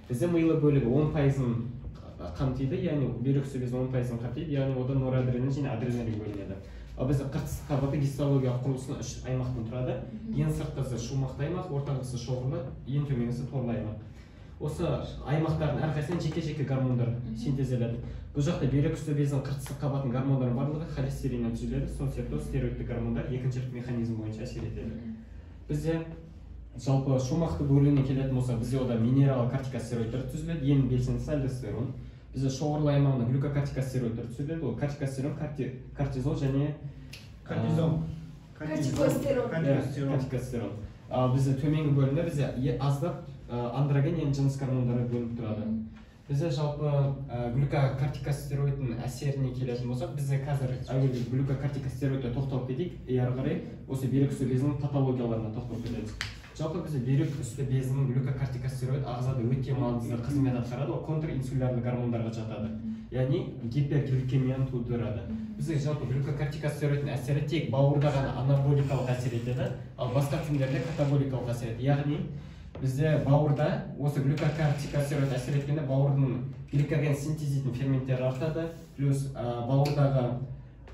бізде мыйлы бөлігі 10%-ын қамтиды, яғни бүйрек үсті безінің 10%-ын қамтиды, яғни одан норадреналин және адреналин бөлінеді. Ал бізде қыртыс қабаты гистологиялық құрылысының 3 аймақтан тұрады. Ең сыртқысы шумақты аймақ, ортаңғысы шоғырлы, ең төменгісі торлы аймақ. Осы аймақтардың әрқайсысынан жеке-жеке гормондар синтезделеді. Бұл жақта бүйрек үсті безінің қыртыс қабатының гормондары барлығы холестериннен түзіледі, сол себепті стероидті гормондар екіншілік механизм бойынша әсер етеді. Бізде жалпы шумақты бөлігіне келетін болса, бізде ода минерал кортикостероидтер түзіледі, ең белсендісі альдостерон. Бізде шоғырлы аймағында глюкокортикостероидтер түзіледі, ол кортикостерон, кортизол және кортикостерон. Ал бізде төменгі бөлімде бізде аздап андроген және жыныс гормондары бөлініп тұрады. Бізде жалпы глюкокортикостероидтың әсеріне келетін болсақ, бізде қазір әуелі глюкокортикостероидқа тоқталып кетейік, ары қарай осы бүйрек үсті безінің патологияларына тоқталып кетеміз. Жалпы бізде бүйрек үсті безінің глюкокортикостероид ағзада өте маңызды қызмет атқарады, ол контринсулярный гормондарға жатады, яғни гипергликемияны тудырады. Бізде жалпы глюкокортикостероидтың әсері тек бауырда ғана анаболикалық әсер етеді, ал басқа тіндерде катаболикалық әсер етеді. Яғни бізде бауырда осы глюкокортикостероид әсер еткенде бауырдың гликоген синтезитін ферменттері артады, плюс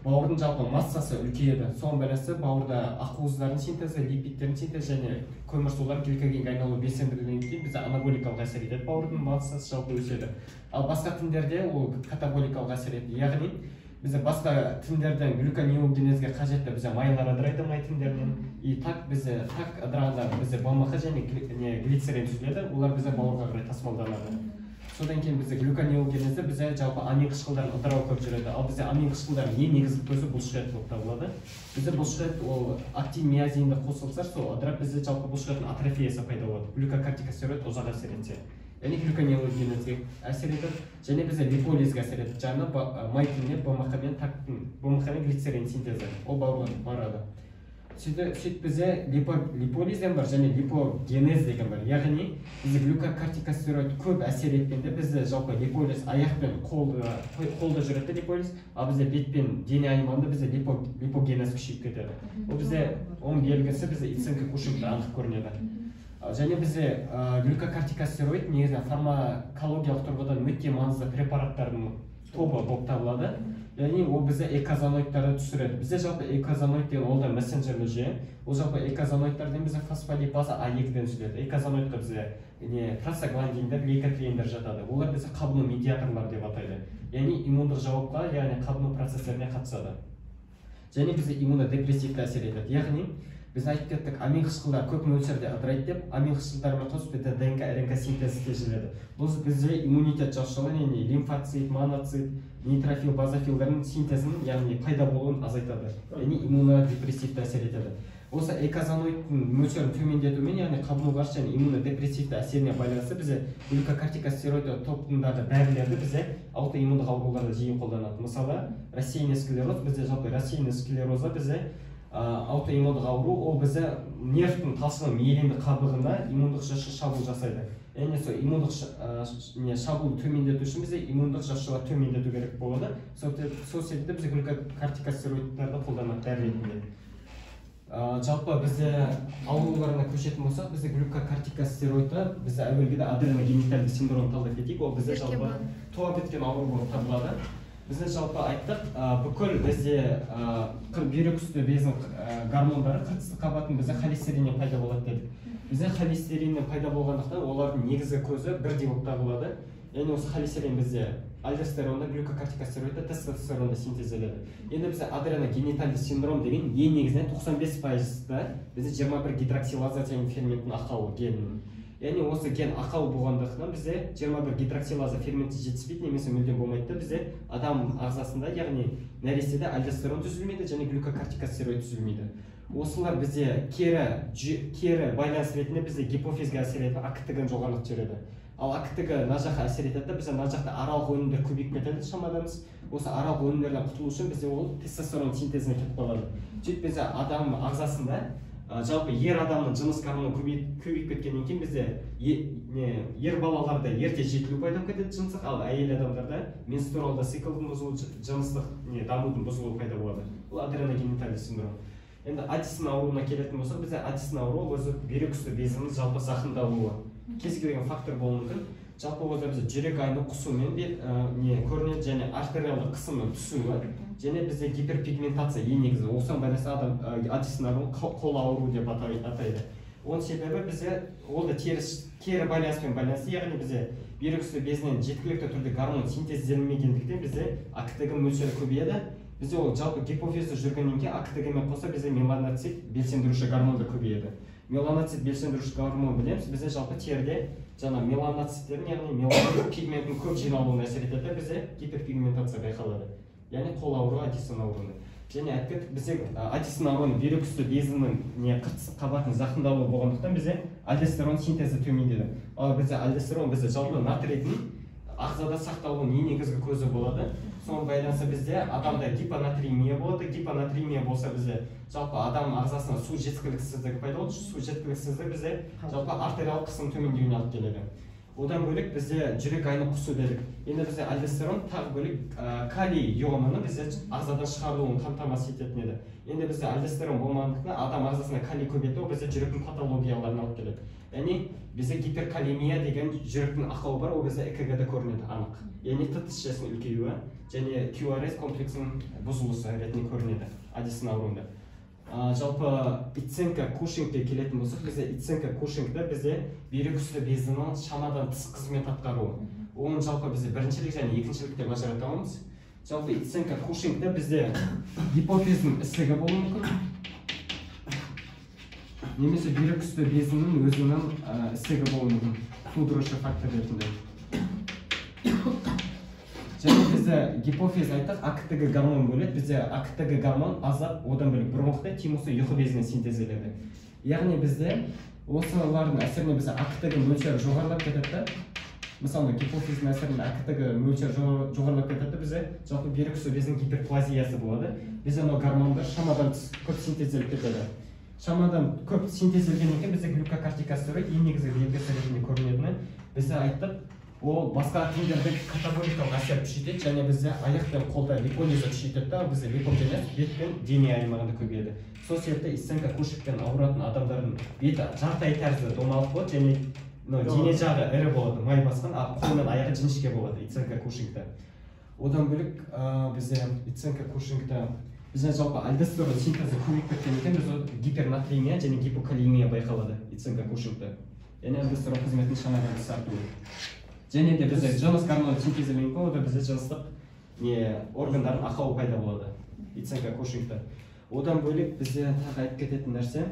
бауырдың жалпы массасы үлкейеді. Соның байланысты бауырда ақуыздардың синтезі, липидтердің синтезі және көмірсулар гликогенге айналу белсенділігінен кейін бізде анаболикалық әсер етеді, бауырдың массасы жалпы өседі. Ал басқа тіндерде ол катаболикалық әсер етеді. Яғни бізде басқа тіндерден глюконеогенезге қажетті бізде майлар ыдырайды, май тіндерінен. И так ыдырағанда бізде БМХ және глицерин түзіледі, олар бізде бауырға қарай тасымалданады. Содан кейін бізде глюконеогенезде бізде жалпы амин қышқылдарын ыдырау көп жүреді. Ал бізде амин қышқылдардың ең негізгі көзі бұлшықет болып табылады. Бізде бұлшықет ол актин миозинді қосылса, сол ыдырап бізде жалпы бұлшықеттің атрофиясы пайда болады. Глюкокортикостероид ұзақ әсер етсе. Яғни глюконеогенезге әсер етеді, және бізде липолизге әсер етеді. Жаңа май тініне БМХ мен глицерин синтезі, ол бауырға барады. Сөйтіп бізде липолизден бар және липогенез деген бар. Яғни бізде глюкокортикостероид көп әсер еткенде бізде жалпы липолиз аяқ пен қолда жүреді липолиз, ал бізде бет пен дене аймағында бізде липогенез күшейіп кетеді. Ол бізде оның белгісі бізде ицинка кушикта анық көрінеді. Және бізде глюкокортикостероид негізінен фармакологиялық тұрғыдан өте маңызды препараттардың тобы болып табылады. Яғни ол бізде эйкозаноидтарды түсіреді. Бізде жалпы эйкозаноид деген ол да мессенджерлі жүйе. Ол жалпы эйкозаноидтардан бізде фосфолипаза А2-ден түсіреді. Эйкозаноидқа бізде простагландиндер, лейкотриендер жатады. Олар бізде қабыну медиаторлар деп атайды. Яғни иммундық жауапқа, яғни қабыну процестеріне қатысады. Және бізде иммунодепрессивті әсер етеді. Яғни біз айтып кеттік, амин қышқылдар көп мөлшерде ыдырайды деп, амин қышқылдарымен қосып ДНК, РНК синтезі тежеледі. Бұл бізде иммунитет жасушалары, яғни лимфоцит, моноцит, нейтрофил, базофилдардың синтезінің, яғни пайда болуын азайтады. Яғни иммунодепрессивті әсер етеді. Осы эйкозаноидтың мөлшерін төмендетумен, яғни қабыну қарсы және иммунодепрессивті әсеріне байланысты бізде глюкокортикостероид тобындағы дәрілерді бізде аутоиммундық ауруларда жиі қолданады. Мысалы, рассеянный склероз, бізде жалпы рассеянный склероза бізде аутоиммундық ауру, ол бізде нервтің талшығының миелинді қабығына иммундық шабуыл жасайды. Яғни сол иммундық шабуылды төмендету үшін бізде иммундық жасушалар төмендету керек болады. Сол себепті бізде глюкокортикостероидтарды қолданады дәрі ретінде. Жалпы бізде ауруларына көшетін болсақ, бізде глюкокортикостероидты бізде әуелгіде адреногенитальды синдром талдап кетейік. Ол бізде жалпы туа біткен ауру болып табылады. Бізде жалпы айттық, бүкіл бізде бүйрек үсті безінің гормондары қыртысты қабатын бізде холестериннен пайда болады дедік. Бізде холестериннен пайда болғандықтан олардың негізгі көзі бірдей болып табылады. Яғни осы холестерин бізде альдостеронда, глюкокортикостероидта, тестостеронда синтезделеді. Енді бізде адреногенитальды синдром деген ең негізінен 95%-да бізде 21 гидроксилаза деген ферменттің ақауы генінің. Яғни осы ген ақау болғандықтан бізде 21 гидроксилаза ферменті жетіспейді немесе мүлдем болмайды. Бізде адам ағзасында, яғни нәрестеде альдостерон түзілмейді және глюкокортикостероид түзілмейді. Осылар бізде кері байланыс ретінде бізде гипофизге әсер етіп, АКТГ-ны жоғарылатып жібереді. Ал АКТГ мына жаққа әсер етеді, бізде мына жақта аралық өнімдер көбейіп кетеді шамадан. Осы аралық өнімдерден құтылу үшін бізде ол тестостерон синтезіне кетіп қалады. Сөйтіп бізде адам ағзасында жалпы ер адамның жыныс гормоны көбейіп кеткеннен кейін бізде ер балаларда ерте жетілу пайда кетеді жыныстық, ал әйел адамдарда менструалды циклдың бұзылуы, жыныстық дамудың бұзылуы пайда болады. Бұл адреногенитальды синдром. Енді Аддисон ауруына келетін болсақ, бізде Аддисон ауруы өзі бүйрек үсті безінің жалпы зақымдалуы. Кез келген фактор болуы мүмкін. жалпы оларда бізде жүрек айну құсумен не көрінеді, және артериалды қысымның түсуі, және бізде гиперпигментация ең негізі. Осыған байланысты адам Аддисон ауруын қол ауруы деп атайды. Оның себебі бізде ол да кері байланыспен байланысты, яғни бізде бүйрек үсті безінен жеткілікті түрде гормон синтезделмегендіктен бізде АКТГ мөлшері көбейеді. Бізде ол жалпы гипофизде жүргеннен кейін АКТГ-мен қоса бізде меланоцит белсендіруші гормон да көбейеді. Меланоцит белсендіруші гормон білеміз, бізде жалпы терде жаңа меланоциттердің, яғни меланоцит пигменттің көп жиналуына әсер етеді, бізде гиперпигментация байқалады. Яғни қол ауруы Аддисон ауруы. Және әйтпек бізде Аддисон ауруының бүйрек үсті безінің қабатының зақымдалуы болғандықтан бізде альдостерон синтезі төмендеді. Ал бізде альдостерон бізде жалпы натрийдің ағзада сақталуының ең негізгі көзі болады. Соған байланысты бізде адамда гипонатриемия болады. Гипонатриемия болса бізде жалпы адам ағзасына су жеткіліксіздігі пайда болады. Су жеткіліксіздігі бізде жалпы артериялық қысым төмендеуіне алып келеді. Одан бөлек бізде жүрек айну құсу дедік. Енді бізде альдостерон тағы бөлек калий ионын бізде ағзадан шығарылуын қамтамасыз ететін еді. Енді бізде альдостерон болмағандықтан адам ағзасына калий көбейту бізде жүректің патологияларына алып келеді. Яғни бізде гиперкалемия деген жүректің ақауы бар, ол бізде ЭКГ-де көрінеді анық. Яғни ТТС жүйесінің үлкеюі және QRS комплексінің бұзылысы ретінде көрінеді Аддисон ауруында. Жалпы Иценко Кушингке келетін болсақ, бізде Иценко Кушингда бізде бүйрек үсті безінің шамадан тыс қызмет атқаруы. Оның жалпы бізде біріншілік және екіншілік деп ажырата аламыз. Жалпы Иценко Кушингда бізде гипофиздің ісігі болуы мүмкін, немесе бүйрек үсті безінің өзінің ісігі болуы мүмкін, тудырушы фактор ретінде. Және бізде гипофиз айттық, АКТГ гормон бөледі. Бізде АКТГ гормон азап, одан бөлек бұрынғыдай тимусы ұйқы безінен синтезделеді. Яғни бізде осылардың әсерінен бізде АКТГ мөлшері жоғарылап кетеді. Мысалы, гипофиздің әсерінен АКТГ мөлшері жоғарылап кетеді, бізде жалпы бүйрек үсті безінің гиперплазиясы болады. Бізде мына гормондар шамадан көп синтезделіп кетеді. Шамадан көп синтезделгеннен кейін бізде глюкокортикостероид ең негізгі белгісі ретінде көрінетіні. Бізде айттық, ол басқа тіндердегі катаболикалық әсер күшейтеді, және бізде аяқ пен қолда липолиза күшейтеді, бізде липогенез бет пен дене аймағында көбейеді. Сол себепті Иценко Кушингпен ауыратын адамдардың беті жартай тәрізді домалақ болады, және дене жағы ірі болады, май басқан, қол мен аяғы жіңішке болады Иценко Кушингта. Одан бөлек бізде Иценко Кушингта бізде жалпы альдостерон синтезі көбейіп кеткен екен, біз гипернатриемия және гипокалемия байқалады Иценко Кушингта. Яғни альдостерон қызметін шамадан тыс артуы. Және де бізде жыныс гормоны синтезімен болады, бізде жыныстық органдардың ақауы пайда болады Иценко Кушингта. Одан бөлек бізде тағы айтып кететін нәрсе,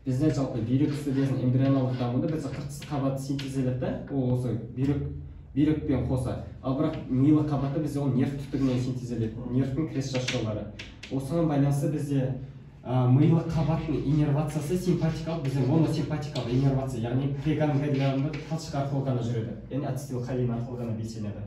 бізде жалпы бүйрек үсті безінің эмбрионалдық дамуында бізде қыртыс қабаты синтезделеді, ол осы бүйрекпен қоса. Ал бірақ милы қабаты бізде ол нерв түтігінен синтезделеді, нервтің крес шашыраулары. Осыған байланысты бізде милы қабаттың иннервациясы симпатикалық, бізде моносимпатикалық иннервация, яғни преганглияларды талшық арқылы ғана жүреді, яғни ацетилхолин арқылы ғана белсенеді.